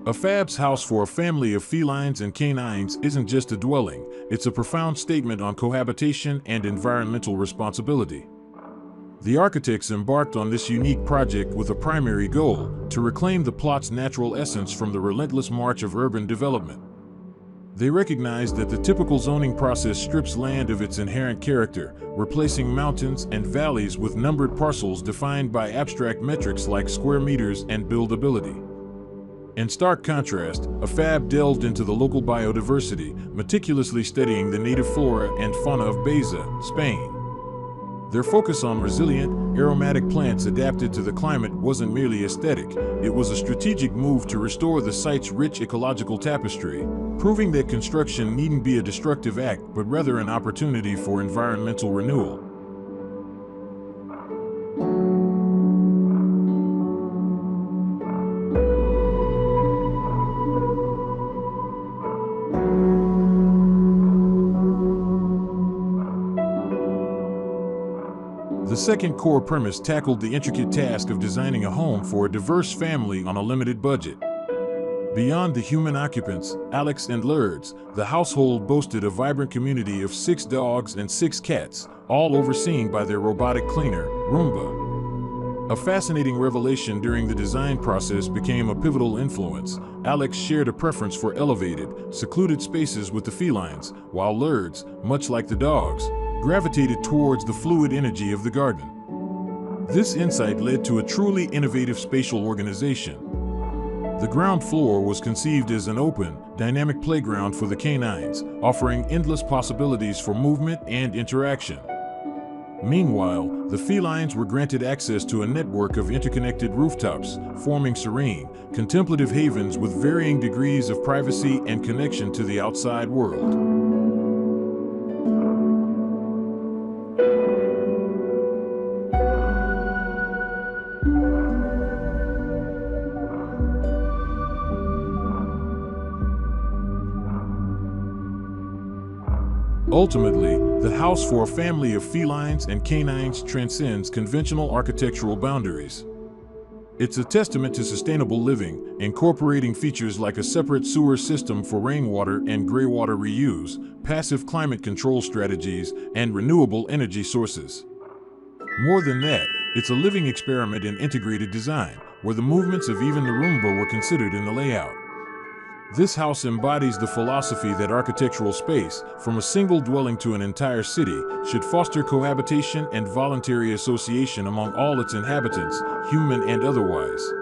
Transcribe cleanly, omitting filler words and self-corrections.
AFAB's house for a family of felines and canines isn't just a dwelling, it's a profound statement on cohabitation and environmental responsibility. The architects embarked on this unique project with a primary goal: to reclaim the plot's natural essence from the relentless march of urban development. They recognized that the typical zoning process strips land of its inherent character, replacing mountains and valleys with numbered parcels defined by abstract metrics like square meters and buildability. In stark contrast, AFAB delved into the local biodiversity, meticulously studying the native flora and fauna of Baeza, Spain. Their focus on resilient, aromatic plants adapted to the climate wasn't merely aesthetic, it was a strategic move to restore the site's rich ecological tapestry, proving that construction needn't be a destructive act but rather an opportunity for environmental renewal. The second core premise tackled the intricate task of designing a home for a diverse family on a limited budget. Beyond the human occupants, Alex and Lourdes, the household boasted a vibrant community of 6 dogs and 6 cats, all overseen by their robotic cleaner, Roomba. A fascinating revelation during the design process became a pivotal influence. Alex shared a preference for elevated, secluded spaces with the felines, while Lourdes, much like the dogs, gravitated towards the fluid energy of the garden. This insight led to a truly innovative spatial organization. The ground floor was conceived as an open, dynamic playground for the canines, offering endless possibilities for movement and interaction. Meanwhile, the felines were granted access to a network of interconnected rooftops, forming serene, contemplative havens with varying degrees of privacy and connection to the outside world. Ultimately, the house for a family of felines and canines transcends conventional architectural boundaries. It's a testament to sustainable living, incorporating features like a separate sewer system for rainwater and greywater reuse, passive climate control strategies, and renewable energy sources. More than that, it's a living experiment in integrated design, where the movements of even the Roomba were considered in the layout. This house embodies the philosophy that architectural space, from a single dwelling to an entire city, should foster cohabitation and voluntary association among all its inhabitants, human and otherwise.